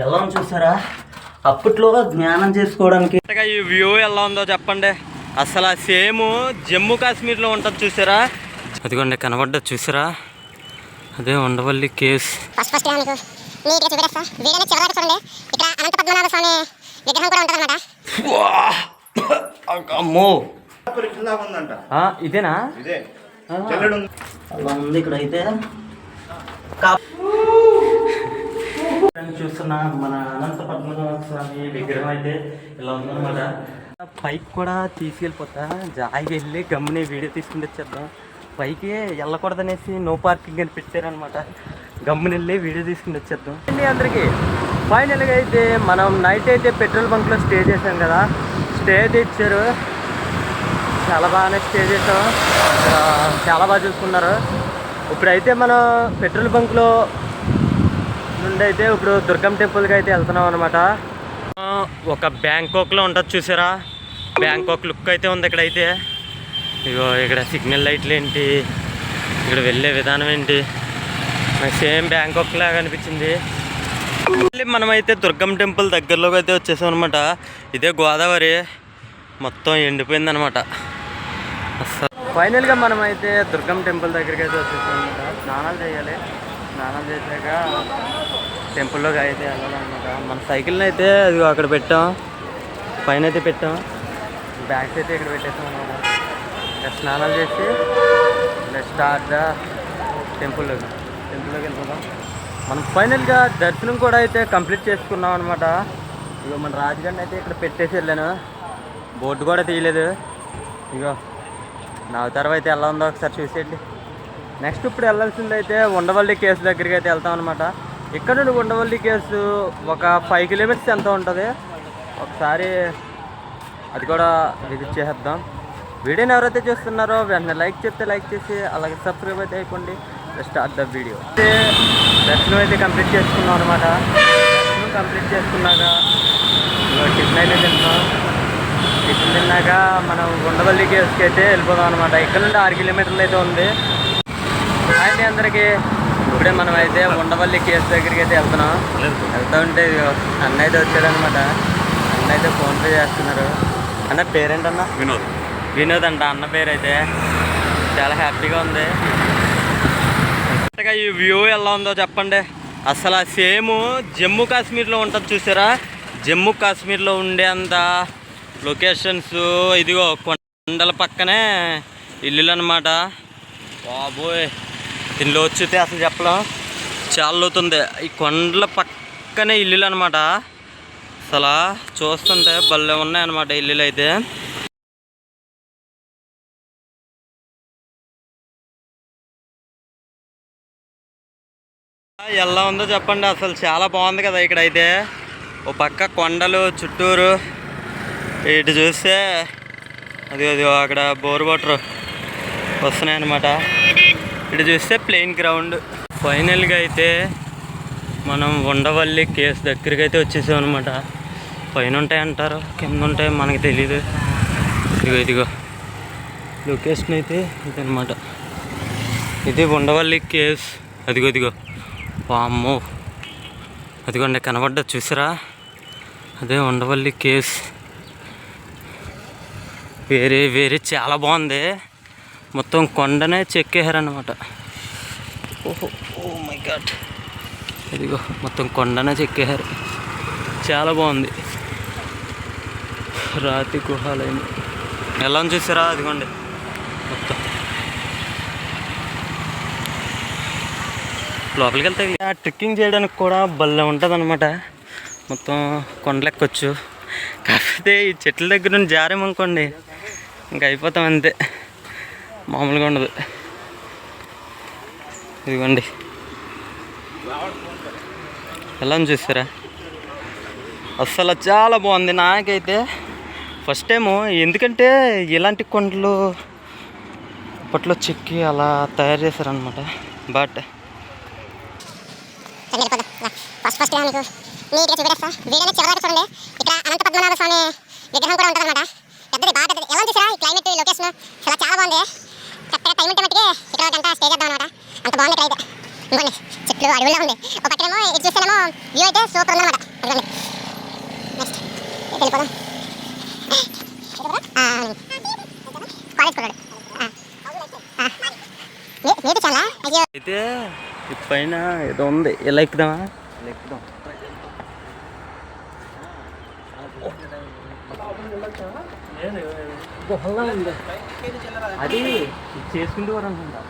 ఎలా చూసారా? అప్పట్లో జ్ఞానం చేసుకోవడానికి ఈ వ్యూ ఎలా ఉందో చెప్పండి. అసలు సేమ్ జమ్మూ కాశ్మీర్లో ఉంటుంది చూసారా? అదిగోండి కనబడ్డా చూసారా? అదే ఉండవల్లి కేవ్స్. అమ్మో ఇదేనా? అలా ఉంది ఇక్కడ అయితే. చూస్తున్నా మన అనంత పద్మనాభ స్వామి విగ్రహం అయితే ఇలా ఉందన్నమాట. పైకి కూడా తీసుకెళ్ళిపోతా, జాయికి వెళ్ళి గమ్ముని వీడియో తీసుకుని వచ్చేద్దాం. పైకి వెళ్ళకూడదనేసి నో పార్కింగ్ అని పెట్టారనమాట. గమ్ముని వెళ్ళి వీడియో తీసుకుని వచ్చేద్దాం. అందరికీ ఫైనల్గా అయితే మనం నైట్ అయితే పెట్రోల్ బంక్లో స్టే చేసాం కదా. స్టే అయితే ఇచ్చారు, చాలా బాగానే స్టే చేసాం. చాలా బాగా చూసుకున్నారు. ఇప్పుడైతే మనం పెట్రోల్ బంక్లో నుండి అయితే ఇప్పుడు దుర్గం టెంపుల్కి అయితే వెళ్తున్నాం అనమాట. ఒక బ్యాంకాక్లో ఉంటుంది చూసారా? బ్యాంకాక్ లుక్ అయితే ఉంది ఇక్కడైతే. ఇగో ఇక్కడ సిగ్నల్ లైట్లు ఏంటి, ఇక్కడ వెళ్ళే విధానం ఏంటి, నాకు సేమ్ బ్యాంకాక్ లాగా అనిపించింది. మళ్ళీ మనమైతే దుర్గం టెంపుల్ దగ్గరలోకి అయితే వచ్చేసాం అనమాట. ఇదే గోదావరి మొత్తం ఎండిపోయింది అనమాట. ఫైనల్గా మనమైతే దుర్గం టెంపుల్ దగ్గరికి అయితే వచ్చేసాం అనమాట. స్నానాలు చేయాలి, స్నానం చేశాక టెంపుల్లోకి అయితే వెళ్ళాలన్నమాట. మన సైకిల్ని అయితే అది అక్కడ పెట్టాం, పైన అయితే పెట్టాం, బ్యాగ్స్ అయితే ఇక్కడ పెట్టేసాం అనమాట. స్నానాలు చేసి స్టార్ట్ ద టెంపుల్లోకి వెళ్ళిపోదాం. మనం ఫైనల్గా దర్శనం కూడా అయితే కంప్లీట్ చేసుకున్నాం అనమాట. ఇగో మన రాజుగారిని అయితే ఇక్కడ పెట్టేసి వెళ్ళాను, బోర్డు కూడా తీయలేదు. ఇగో నా అవతారం అయితే ఎలా ఉందో ఒకసారి చూసేయండి. నెక్స్ట్ ఇప్పుడు వెళ్ళాల్సింది అయితే ఉండవల్లి కేవ్స్ దగ్గరికి అయితే వెళ్తాం అనమాట. ఇక్కడ నుండి ఉండవల్లి కేవ్స్ ఒక 5 కిలోమీటర్స్ ఎంత ఉంటుంది, ఒకసారి అది కూడా విజిట్ చేసేద్దాం. వీడియోని ఎవరైతే చూస్తున్నారో వెంటనే లైక్ చేస్తే లైక్ చేసి అలాగే సబ్స్క్రైబ్ అయితే అయిపోండి. Start the video. దర్శనం అయితే కంప్లీట్ చేసుకున్నాం అనమాట. దర్శనం కంప్లీట్ చేసుకున్నాక టిఫిన్ అయితే తింటాం. టిఫిన్ తిన్నాక మనం ఉండవల్లి కేవ్స్కి అయితే వెళ్ళిపోదాం అనమాట. ఇక్కడ నుండి 6 కిలోమీటర్లు అయితే ఉంది. అయితే అందరికీ ఇప్పుడే మనం అయితే ఉండవల్లి కేవ్స్ దగ్గరికి అయితే వెళ్తున్నాం. వెళ్తూ ఉంటే అన్న అయితే వచ్చాడనమాట. అన్న అయితే ఫోన్పే చేస్తున్నారు. అన్న పేరేంటన్నా? వినోద్ అంట అన్న పేరు. అయితే చాలా హ్యాపీగా ఉంది. ఈ వ్యూ ఎలా ఉందో చెప్పండి. అసలు సేమ్ జమ్మూ కాశ్మీర్లో ఉంటుంది చూసారా? జమ్మూ కాశ్మీర్లో ఉండేంత లొకేషన్స్ ఇదిగో కొండల పక్కనే ఇల్లులు అనమాట. బాబోయ్ దీనిలో వచ్చితే అసలు చెప్పలేం, చాలా లోతుంది. ఈ కొండల పక్కనే ఇల్లులు అనమాట. అసలు చూస్తుంటే భలే ఉన్నాయన్నమాట ఇల్లులు అయితే. ఎలా ఉందో చెప్పండి. అసలు చాలా బాగుంది కదా ఇక్కడైతే. ఓ పక్క కొండలు చుట్టూరు, ఇటు చూస్తే అది అక్కడ బోర్ వాటర్ వస్తున్నాయి అన్నమాట. ఇటు చూస్తే ప్లెయిన్ గ్రౌండ్. ఫైనల్గా అయితే మనం ఉండవల్లి కేవ్స్ దగ్గరికి అయితే వచ్చేసాం అనమాట. పైన ఉంటాయంటారు, కింద ఉంటాయి మనకి తెలీదు. ఇదిగో లొకేషన్ అయితే ఇదనమాట. ఇది ఉండవల్లి కేవ్స్. అదిగో వామ్మో అదిగోండి కనబడ్డా చూసారా? అదే ఉండవల్లి కేవ్స్. వేరే చాలా బాగుంది. మొత్తం కొండనే చెక్కేశారనమాట. ఓ మై గాడ్, ఇదిగో మొత్తం కొండనే చెక్కేశారు. చాలా బాగుంది. రాతి గుహాలయం ఎలా చూసారా? అదిగోండి మొత్తం లోపలికి వెళ్తే ట్రెక్కింగ్ చేయడానికి కూడా భలే ఉంటుంది అనమాట. మొత్తం కొండలెక్కొచ్చు. కాకపోతే ఈ చెట్ల దగ్గర నుండి జారేమనుకోండి ఇంకా అయిపోతాం అంతే, మామూలుగా ఉండదు. ఇదిగోండి ఎలా చూసారా? అస్సలు చాలా బాగుంది నాకైతే ఫస్ట్ టైము. ఎందుకంటే ఇలాంటి కొండలు అప్పట్లో చెక్కి అలా తయారు చేశారనమాట. బట్ ఫస్ట్ మీకు నీట్గా చూపిస్తా. వీడియోని చివరి చూడండి. ఇక్కడ అనంత పద్మనాభ స్వామి విగ్రహం కూడా ఉంటుంది అనమాట. పెద్దది, బాగా పెద్దది. ఎలా చూసారా ఈ క్లైమేట్, లొకేషన్ చాలా బాగుంది. కరెక్ట్గా టైం ఉంటే మట్టికి ఇక్కడ గంట స్టే చేద్దాం అనమాట. అంత బాగుంది ఇక్కడ అయితే. ఇంకోండి చెట్లు అడవుల్లో ఉంది. ఒక పక్కనేమో ఇది చూస్తేనేమో వ్యూ అయితే సూపర్ ఉందన్నమాట. అదిగోండి నెక్స్ట్ వెళ్ళిపోదాం. కాలేజ్ కొన్నాడు లేదు చాలా. అయ్యో అయితే ఈ పైన ఏదో ఉంది, ఇలా ఎక్కుదామా? ఇలా ఎక్కుదాం. అది చేసుకుంటూ కూడా అనుకుంటా.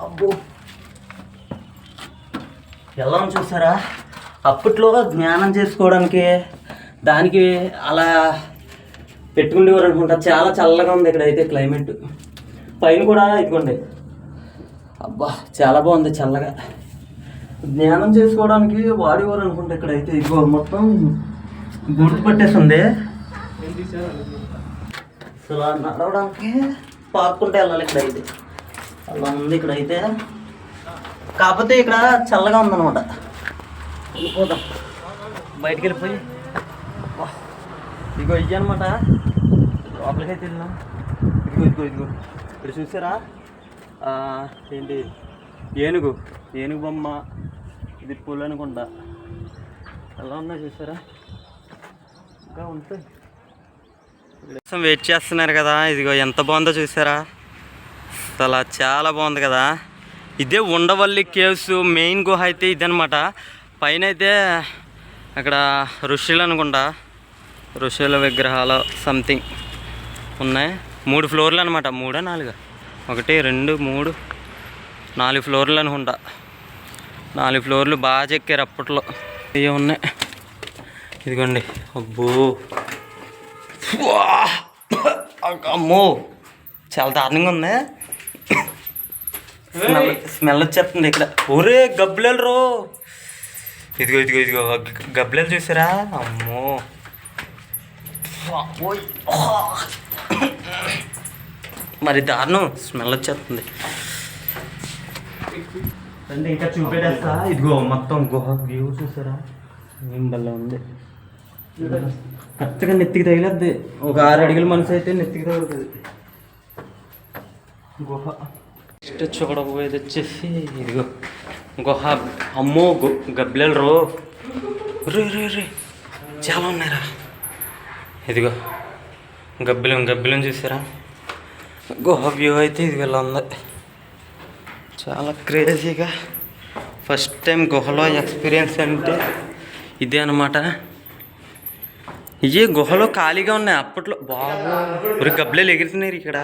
అబ్బో ఎలా చూసారా? అప్పట్లో జ్ఞానం చేసుకోవడానికి దానికి అలా పెట్టుకునేవారు అనుకుంటా. చాలా చల్లగా ఉంది ఇక్కడైతే క్లైమేట్. పైన కూడా ఇదిగోండి, అబ్బా చాలా బాగుంది చల్లగా. జ్ఞానం చేసుకోవడానికి వాడేవారు అనుకుంటా ఇక్కడైతే. ఇదిగో మొత్తం గుర్తు పట్టేస్తుంది. అసలు నడవడానికి పాక్కుంటే వెళ్ళాలి ఇక్కడైతే. అలా ఉంది ఇక్కడైతే. కాకపోతే ఇక్కడ చల్లగా ఉందన్నమాట. వెళ్ళిపోదాం బయటికి వెళ్ళిపోయి. ఇదిగో ఇయ్య అనమాట. లోపలికైతే వెళ్ళినాం. ఇదిగో ఇదిగో ఇదిగో ఇక్కడ చూసారా? ఏంటి ఏనుగు బొమ్మ. ఇది పూలు అనుకుంటా. ఎలా ఉన్నా చూసారా? ఇంకా ఉంటుంది. వెయిట్ చేస్తున్నారు కదా. ఇదిగో ఎంత బాగుందో చూసారా? అసలు చాలా బాగుంది కదా. ఇదే ఉండవల్లి కేవ్స్ మెయిన్ గుహ అయితే ఇదనమాట. పైన అయితే అక్కడ ఋషులు అనుకుంటా, ఋషుల విగ్రహాలు సంథింగ్ ఉన్నాయి. 3 ఫ్లోర్లు అనమాట. 3 4 1 2 3 4 ఫ్లోర్లు అనుకుంటా. 4 ఫ్లోర్లు బాగా చెక్కారు అప్పట్లో. ఇవి ఉన్నాయి. ఇదిగోండి. అబ్బో అమ్మో చాలా దారుణంగా ఉంది. స్మెల్ వచ్చేస్తుంది ఇక్కడ. ఒరే గబ్బిలేలు రో. ఇదిగో ఇదిగో ఇదిగో గబ్బిలేలు చూసారా? అమ్మో మరి దారుణం, స్మెల్ వచ్చేస్తుంది. అంటే ఇంకా చూపెట్టేస్తా. ఇదిగో మొత్తం గుహ వ్యూ చూసారా? ఏం బల్ల ఉంది. కరెక్ట్గా నెత్తికి తగిలద్ది. ఒక 6 అడుగుల మనసు అయితే నెత్తికి తగులుతుంది గుహ. నెక్స్ట్ చూడబోయేది వచ్చేసి ఇదిగో గుహ. అమ్మో గబ్బిలేలు రో. రే చాలా ఉన్నారా? ఇదిగో గబ్బిలం చూసారా? గుహ వ్యూ అయితే ఇది ఇలా ఉంది. చాలా క్రేజీగా. ఫస్ట్ టైం గుహలో ఎక్స్పీరియన్స్ అంటే ఇదే అనమాట. ఇవి గుహలో ఖాళీగా ఉన్నాయి అప్పట్లో. బాబు గబ్బిలేలు ఎగురుతున్నారు ఇక్కడ.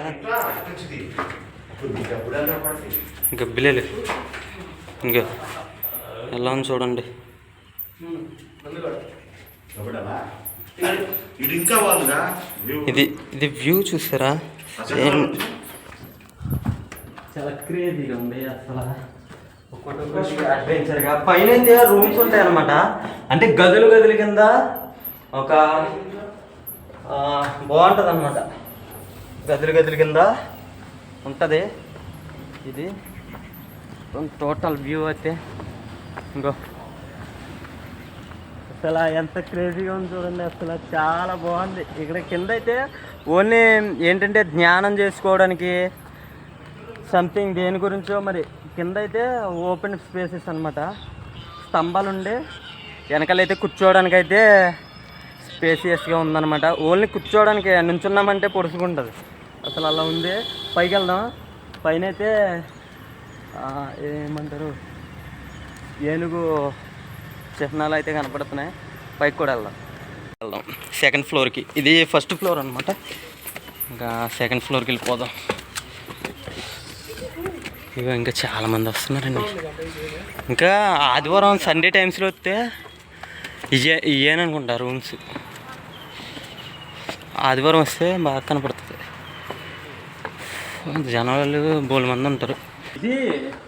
గబ్బిలేలు ఇంకా ఎలా ఉంది చూడండి. ఇది వ్యూ చూసారా? సేమ్ చాలా క్రేజీగా ఉంది అసలు. అడ్వెంచర్గా పైన అయితే రూమ్స్ ఉంటాయి అన్నమాట. అంటే గదులు కింద ఒక బాగుంటుంది అన్నమాట. గదులు కింద ఉంటుంది. ఇది టోటల్ వ్యూ అయితే ఇంకో అసలు ఎంత క్రేజీగా ఉంది చూడండి. అసలు చాలా బాగుంది. ఇక్కడ కింద అయితే ఓన్లీ ఏంటంటే ధ్యానం చేసుకోవడానికి సంథింగ్ దేని గురించో మరి. కింద అయితే ఓపెన్ స్పేసెస్ అనమాట. స్తంభాలు ఉండే వెనకాలైతే కూర్చోవడానికి అయితే స్పేసియస్గా ఉందన్నమాట. ఓన్లీ కూర్చోవడానికి, నుంచున్నామంటే పొడుచుకుంటుంది. అసలు అలా ఉంది. పైకి వెళ్దాం. పైన అయితే ఏమంటారు ఏనుగు చిహ్నాలు అయితే కనపడుతున్నాయి. పైకి కూడా వెళ్దాం. సెకండ్ ఫ్లోర్కి. ఇది ఫస్ట్ ఫ్లోర్ అనమాట. ఇంకా సెకండ్ ఫ్లోర్కి వెళ్ళిపోదాం. ఇక ఇంకా చాలామంది వస్తున్నారండి. ఇంకా ఆదివారం సండే టైమ్స్లో వస్తే ఇయ్యేననుకుంటా రూమ్స్. ఆదివారం వస్తే బాగా కనపడుతుంది. జనాలు బోలు మంది ఉంటారు. ఇది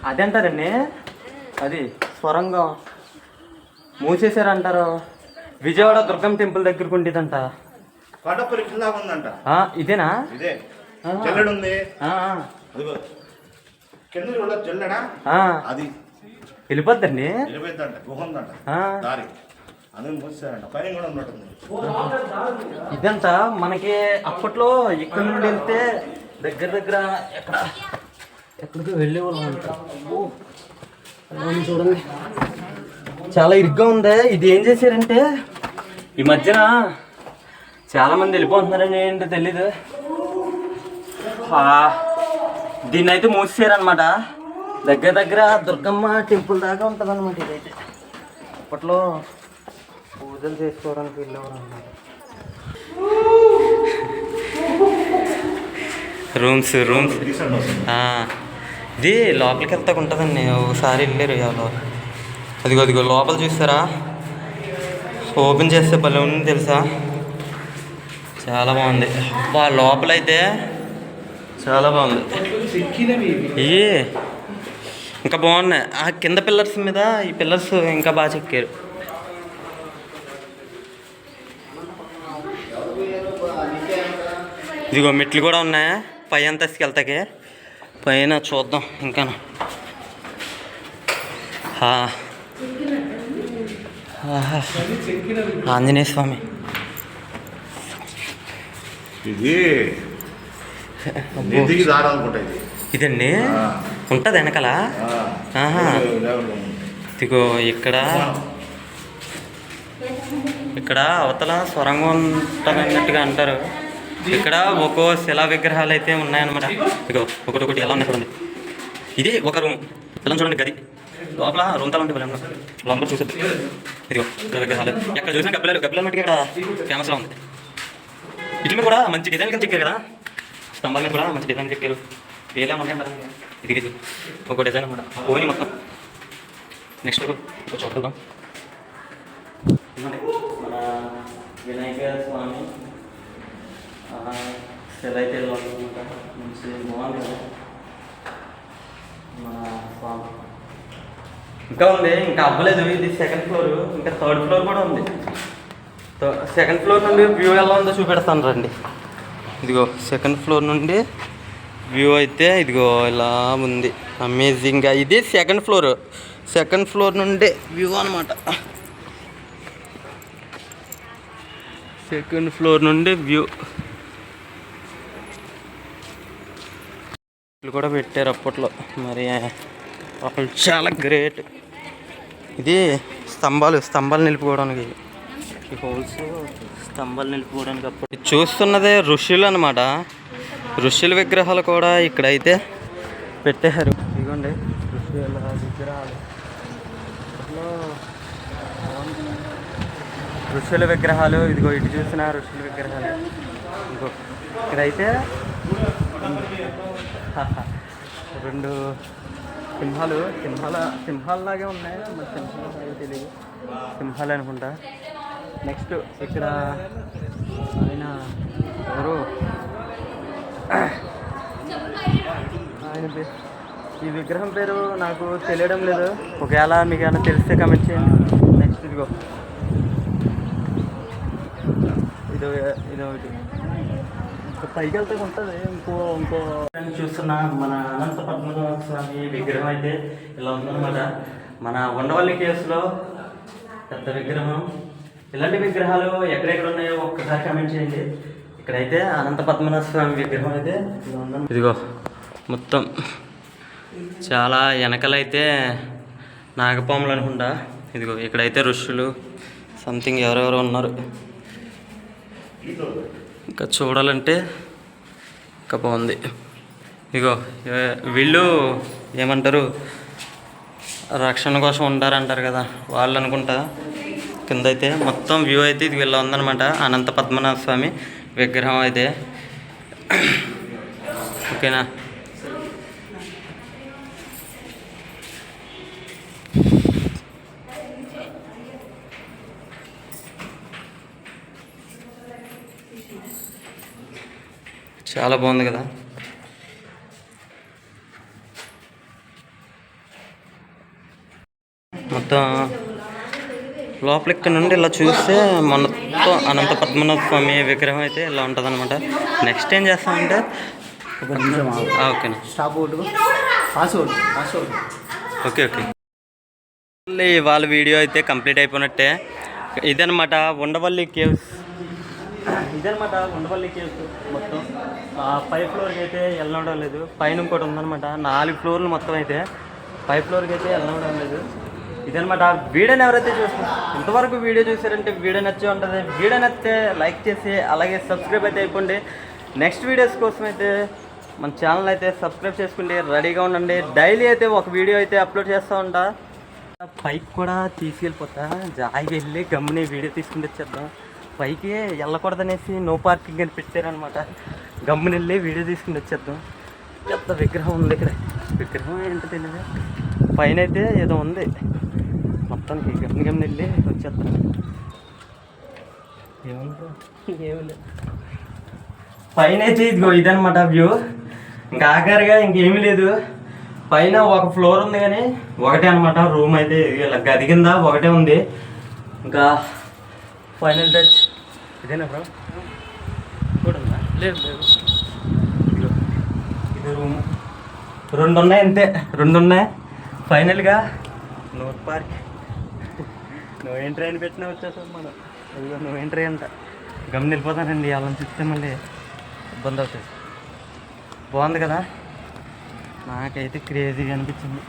అది అంటారండి, అది స్వరంగం మూసేశారంటారు. విజయవాడ దుర్గం టెంపుల్ దగ్గరకు ఉండేదంట. ఇదేనా? వెళ్ళిపోద్దండి. అందుకని మూసారంట పైన కూడా ఉన్నట్టుంది. ఇదంతా మనకి అప్పట్లో ఇక్కడ నుండి వెళ్తే దగ్గర దగ్గర ఎక్కడికి వెళ్ళేవాళ్ళం అంట. చూడండి చాలా ఇరుగ్గా ఉంది. ఇది ఏం చేశారంటే ఈ మధ్యన చాలా మంది వెళ్ళిపోతున్నారని ఏంటో తెలీదు. దీన్ని అయితే మూసేసారనమాట. దగ్గర దగ్గర దుర్గమ్మ టెంపుల్ దాకా ఉంటుంది అనమాట. ఇదైతే అప్పట్లో పూజలు చేసుకోవడానికి వెళ్ళేవారు అన్నమాట. రూమ్స్ ఇది లోపలికి వెళ్తాకు ఉంటుందండి. ఒకసారి వెళ్ళారు ఎవరో. అదిగో లోపల చూస్తారా, ఓపెన్ చేస్తే భలే ఉంది తెలుసా, చాలా బాగుంది. లోపలైతే చాలా బాగుంది. ఇవి ఇంకా బాగున్నాయి. ఆ కింద పిల్లర్స్ మీద ఈ పిల్లర్స్ ఇంకా బాగా చెక్కారు. ఇదిగో మెట్లు కూడా ఉన్నాయి పై అంతస్తుకి వెళ్తాకి. పైన చూద్దాం ఇంకా. ఆంజనేయ స్వామి ఇది ఇదండి ఉంటుంది వెనకాల. ఇదిగో ఇక్కడ అవతల సొరంగం ఉంటుందన్నట్టుగా అంటారు. ఇక్కడ ఒక్కో శిలా విగ్రహాలు అయితే ఉన్నాయన్నమాట. ఇదిగో ఒకటి ఎలా ఉన్నాయి చూడండి. ఇది ఒక రూమ్. ఇలా చూడండి గది లోపల రూమ్తాలు ఉంటాయి. లోపల చూసేది ఇదిగో విగ్రహాలు. ఎక్కడ చూసినా గబ్బిలాలు మట్టికి ఇక్కడ ఫేమస్గా ఉంది. ఇటు మీద కూడా మంచి డిజైన్ కింద చెక్కారు కదా. స్తంభాల మీద కూడా మంచి డిజైన్ చెక్కారు. ఏలా ఉంటాయి కదా. ఇది ఒక డిజైన్ అనమాట. పోయి మొత్తం. నెక్స్ట్ చూద్దాం. మన వినాయక స్వామి శిల అయితే మంచి బాగుంది కదా మన స్వామి. ఇంకా ఉంది, ఇంకా అవ్వలేదు. ఇది సెకండ్ ఫ్లోర్, ఇంకా థర్డ్ ఫ్లోర్ కూడా ఉంది. సెకండ్ ఫ్లోర్ నుండి వ్యూ ఎలా ఉందో చూపెడతాను రండి. ఇదిగో సెకండ్ ఫ్లోర్ నుండి వ్యూ అయితే ఇదిగో ఇలా ఉంది అమేజింగ్గా. ఇది సెకండ్ ఫ్లోర్ నుండి వ్యూ అనమాట. సెకండ్ ఫ్లోర్ నుండి వ్యూ కూడా పెట్టారు అప్పట్లో. మరి అప్పుడు చాలా గ్రేట్. ఇది స్తంభాలు నిలుపుకోవడానికి, ఈ హోల్స్ స్తంభాలు నిలుపుకోవడానికి. అప్పుడు చూస్తున్నదే ఋషులు అనమాట. ఋషుల విగ్రహాలు కూడా ఇక్కడైతే పెట్టారు. ఇదిగోండి ఋషుల విగ్రహాలు. అప్పట్లో ఋషుల విగ్రహాలు. ఇదిగో ఇటు చూసిన ఋషుల విగ్రహాలు. ఇదిగో ఇక్కడైతే రెండు సింహాలలాగే ఉన్నాయి. మరి సింహాలు తెలియదు, సింహాలు అనుకుంటా. నెక్స్ట్ ఇక్కడ ఆయన ఎవరు, ఆయన ఈ విగ్రహం పేరు నాకు తెలియడం లేదు. ఒకవేళ మీకు ఏమైనా తెలిస్తే కమెంట్ చేయండి. నెక్స్ట్ ఇదిగో ఇదొకటి పైకి వెళ్తే ఉంటుంది. ఇంకో చూస్తున్న మన అనంత పద్మనాభ స్వామి విగ్రహం అయితే ఇలా ఉందన్నమాట. మన ఉండవల్లి కేసులో పెద్ద విగ్రహం. ఇలాంటి విగ్రహాలు ఎక్కడెక్కడ ఉన్నాయో ఒక్కసారి కామెంట్ చేయండి. ఇక్కడైతే అనంత పద్మనాభ స్వామి విగ్రహం అయితే ఇదిగో మొత్తం చాలా వెనకలైతే నాగపాములు అనుకుంటా. ఇదిగో ఇక్కడైతే ఋషులు సంథింగ్ ఎవరెవరో ఉన్నారు. ఇంకా చూడాలంటే ఇంకా బాగుంది. ఇగో వీళ్ళు ఏమంటారు, రక్షణ కోసం ఉంటారంటారు కదా, వాళ్ళు అనుకుంటా. కింద అయితే మొత్తం వ్యూ అయితే ఇది ఇలా ఉందన్నమాట. అనంత పద్మనాభ స్వామి విగ్రహం అయితే. ఓకేనా. చాలా బాగుంది కదా. మొత్తం లోపల ఇక్కడ నుండి ఇలా చూస్తే మొత్తం అనంత పద్మనాభ స్వామి విగ్రహం అయితే ఇలా ఉంటుంది అనమాట. నెక్స్ట్ ఏం చేస్తామంటే ఓకేనా ఓకే వాళ్ళ వీడియో అయితే కంప్లీట్ అయిపోయినట్టే. ఇదనమాట ఉండవల్లి కేవ్స్. ఇదనమాట ఉండవల్లి కేవ్స్. మొత్తం 5 ఫ్లోర్కి అయితే వెళ్ళడం లేదు. పైన ఇంకోటి ఉందనమాట. 4 ఫ్లోర్లు మొత్తం అయితే 5 ఫ్లోర్కి అయితే వెళ్ళడం లేదు. ఇదనమాట. వీడియోని ఎవరైతే చూస్తున్నారు ఇంతవరకు వీడియో చూసారంటే వీడియో నచ్చే ఉంటుంది. వీడియో నచ్చితే లైక్ చేసి అలాగే సబ్స్క్రైబ్ అయితే అయిపోండి. నెక్స్ట్ వీడియోస్ కోసం అయితే మన ఛానల్ అయితే సబ్స్క్రైబ్ చేసుకుంటే రెడీగా ఉండండి. డైలీ అయితే ఒక వీడియో అయితే అప్లోడ్ చేస్తూ ఉంటా. పైకి కూడా తీసుకెళ్ళిపోతా. జాయికి వెళ్ళి గమ్ముని వీడియో తీసుకుని వచ్చేద్దాం. పైకి వెళ్ళకూడదనేసి నో పార్కింగ్ అని పెట్టారనమాట. గమ్ముని వెళ్ళి వీడియో తీసుకుని వచ్చేద్దాం. పెద్ద విగ్రహం ఉంది ఇక్కడ. విగ్రహం ఏంటో తెలియదు. పైన అయితే ఏదో ఉంది. మొత్తానికి గమ్ముని వెళ్ళి వచ్చేద్దాం. ఏమి లేదు పైన అయితే. ఇదిగో ఇదనమాట వ్యూ. ఇంకా ఆఖరిగా ఇంకేమీ లేదు. పైన ఒక ఫ్లోర్ ఉంది కానీ ఒకటే అనమాట రూమ్ అయితే. ఇలా గది కింద ఒకటే ఉంది. ఇంకా ఫైనల్ టచ్ ఇదేనా బ్రో? కూడా ఉందా? లేదు లేదు. ఇది రూమ్. 2 ఉన్నాయి అంతే. 2 ఉన్నాయి. ఫైనల్గా నో పార్క్. నో ఎంట్రీ అని పెట్టినా వచ్చేసాం మనం. ఇదిగో నో ఎంట్రీ అంట. గమ్మున వెళ్ళిపోతానండి. వాళ్ళని చూస్తే మళ్ళీ ఇబ్బంది అవుతుంది. బాగుంది కదా? నాకైతే క్రేజీగా అనిపించింది.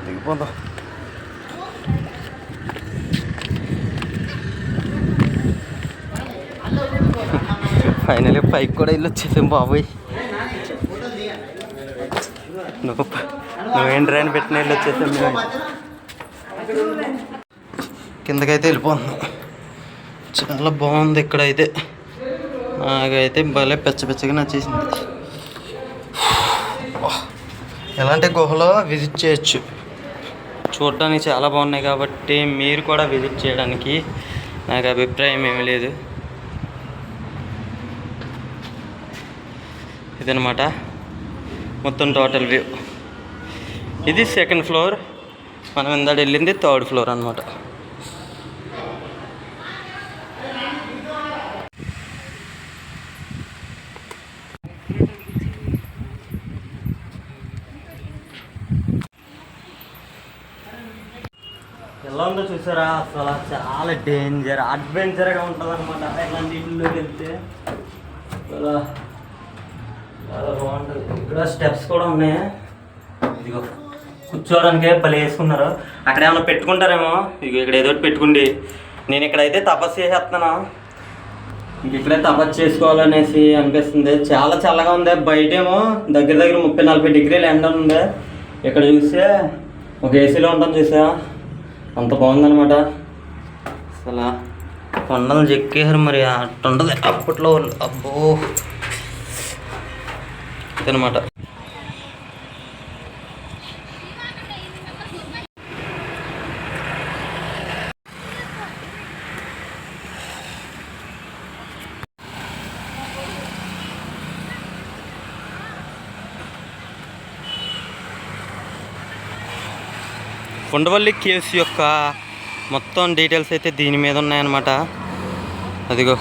దిగిపోదాం. ఫైనల్గా పైకి కూడా ఇల్లు వచ్చేసాం బాబోయ్. నువ్వేంటి అని పెట్టిన ఇల్లు వచ్చేసాం మేము. కిందకైతే వెళ్ళిపోతున్నాం. చాలా బాగుంది ఇక్కడైతే. నాకైతే భలే పెచ్చగా నచ్చేసింది. ఎలాంటి గుహలో విజిట్ చేయొచ్చు. చూడటానికి చాలా బాగున్నాయి కాబట్టి మీరు కూడా విజిట్ చేయడానికి నాకు అభిప్రాయం ఏమీ లేదు. ఇదనమాట మొత్తం టోటల్ వ్యూ. ఇది 2nd ఫ్లోర్. మనం ఇందాక వెళ్ళింది 3rd ఫ్లోర్ అనమాట. ఎలా ఉందో చూసారా? అసలు చాలా డేంజర్ అడ్వెంచర్గా ఉంటుంది అనమాట. ఇలాంటి ఇంట్లోకి వెళ్తే చాలా చాలా బాగుంటుంది. ఇక్కడ స్టెప్స్ కూడా ఉన్నాయి. ఇదిగో కూర్చోవడానికే భలే వేసుకున్నారు. అక్కడ ఏమైనా పెట్టుకుంటారేమో. ఇక ఇక్కడ ఏదో పెట్టుకుండి. నేను ఇక్కడైతే తపస్సు చేసేస్తున్నాను. ఇంక ఇక్కడే తపస్సు చేసుకోవాలనేసి అనిపిస్తుంది. చాలా చల్లగా ఉంది. బయటేమో దగ్గర 30-40 డిగ్రీలు ఎండ ఉంది. ఇక్కడ చూస్తే ఒక ఏసీలో ఉంటాం చూసా. అంత బాగుందనమాట. అసలు కొండలు చెక్కేసారు మరి. అట్టు ఉండదు అప్పట్లో. అబ్బో ఇదనమాట. ఉండవల్లి కేవ్స్ యొక్క మొత్తం డీటెయిల్స్ అయితే దీని మీద ఉన్నాయన్నమాట. అదిగో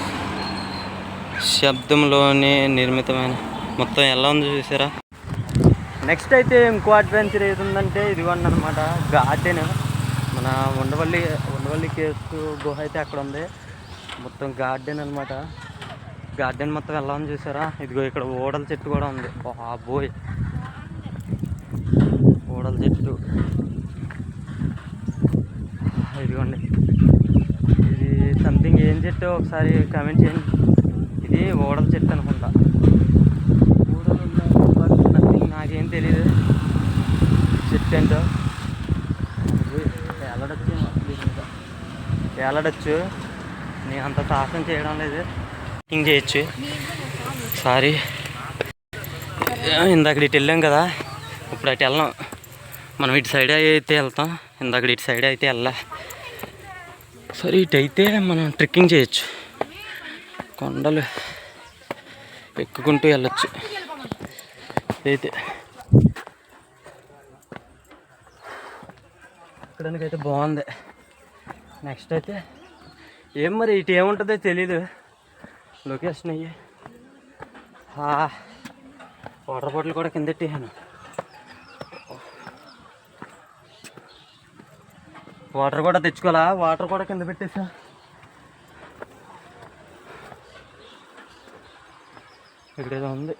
శబ్దంలోనే నిర్మితమైన మొత్తం ఎలా ఉందో చూసారా? నెక్స్ట్ అయితే ఇంకో అడ్వెంచర్ ఏది ఉందంటే ఇదిగోండి అనమాట. గార్డెన్. మన ఉండవల్లి కేవ్స్ గుహ అయితే అక్కడ ఉంది. మొత్తం గార్డెన్ అనమాట. గార్డెన్ మొత్తం ఎలా ఉంది చూసారా? ఇదిగో ఇక్కడ ఓడల చెట్టు కూడా ఉంది. బాబోయ్ ఓడల చెట్టు. ఇదిగోండి. ఇది సంథింగ్ ఏం చెట్టు ఒకసారి కామెంట్ చేయండి. ఇది ఓడల చెట్టు అనుకుంటా. నథింగ్ నాకేం తెలియదు చెట్టు ఏంటో. వేలాడచ్చు. నేను అంత సాహసం చేయడం లేదు. కింగ్ చేయొచ్చు. సారీ ఇందాక ఇటు వెళ్ళాం కదా. ఇప్పుడు అటు వెళ్ళాం. మనం ఇటు సైడ్ అయితే వెళ్తాం. ఇందాక ఇటు సైడ్ అయితే వెళ్ళా. సరే ఇటు అయితే మనం ట్రెక్కింగ్ చేయొచ్చు. కొండలు ఎక్కుకుంటూ వెళ్ళొచ్చు. ఇదైతే ఎక్కడానికైతే బాగుంది. నెక్స్ట్ అయితే ఏం మరి ఇటు ఏముంటుందో తెలీదు. లొకేషన్ అయ్యి వాటర్ బాటిల్ కూడా కింద పెట్టాను. వాటర్ కూడా తెచ్చుకోవాలా, వాటర్ కూడా కింద పెట్టేసా. ఇక్కడేదో ఉంది.